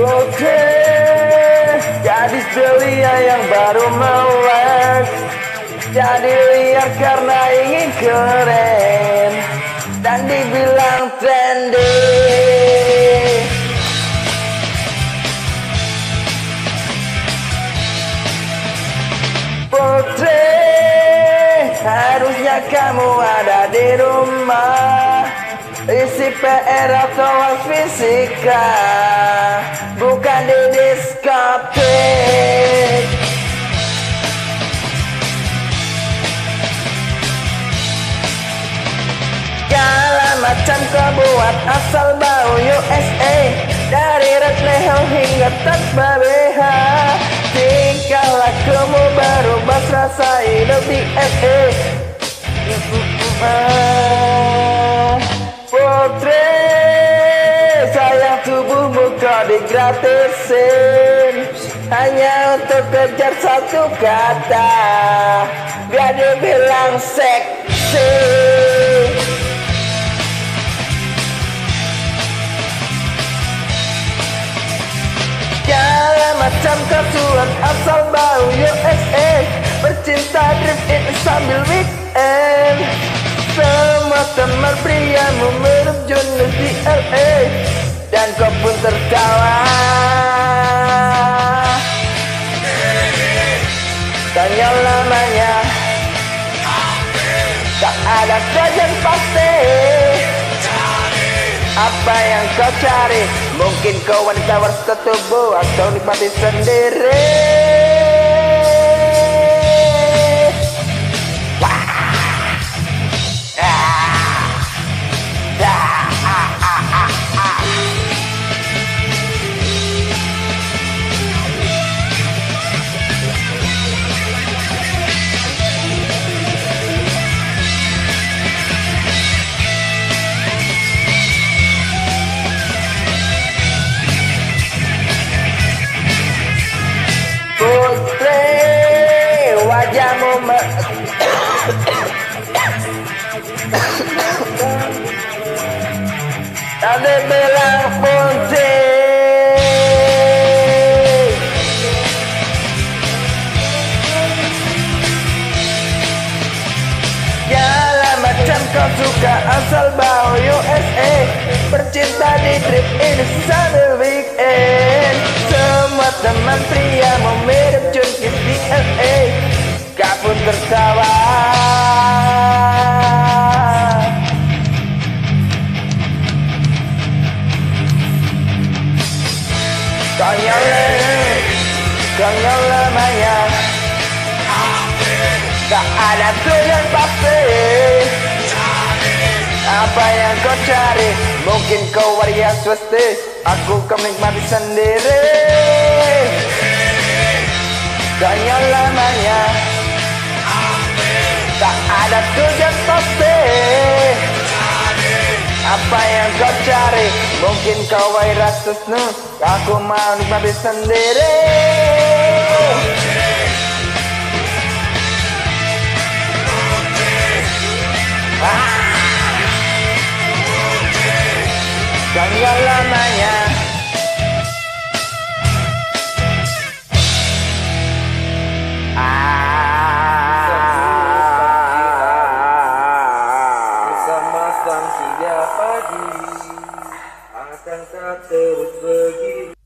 Oke, gadis belia yang baru melek, jadi liar karena ingin keren dan dibilang trendy. Putri, harusnya kamu ada di rumah, isi PR atau fisika, bukan di diskotik. Segala macam kau buat asal bau USA, dari red label hingga tanpa BH. Tingkah lakumu berubah, rasa hidup di LA. Putri, sayang tubuhmu kau digratisin hanya untuk kejar satu kata, biar dibilang seksi. Segala macam kasuan asal bau USA, bercinta drift in sambil weekend. Semua teman priamu menerjun di LA, dan kau pun tertawa. Tanya namanya, tak ada kajian pasti. Apa yang kau cari? Mungkin kau wanita warsa tubuh atau nikmati sendiri. Putri, wajahmu tadi bilang putih. Segala macam kau suka asal bau USA, bercinta di trip ini sambil weekend. Semua teman pria memirip junkies di LA, kau pun tertawa. Konyol namanya, tak ada tujuan pasti. Apa yang kau cari? Mungkin kau waria swasti, aku kau nikmati sendiri. Konyol namanya, tak ada tujuan pasti. Apa yang kau cari? Mungkin kau waria swasti, aku mau nikmati sendiri. Konyol namanya, bersama sang siapa pagi akan tak terus begini.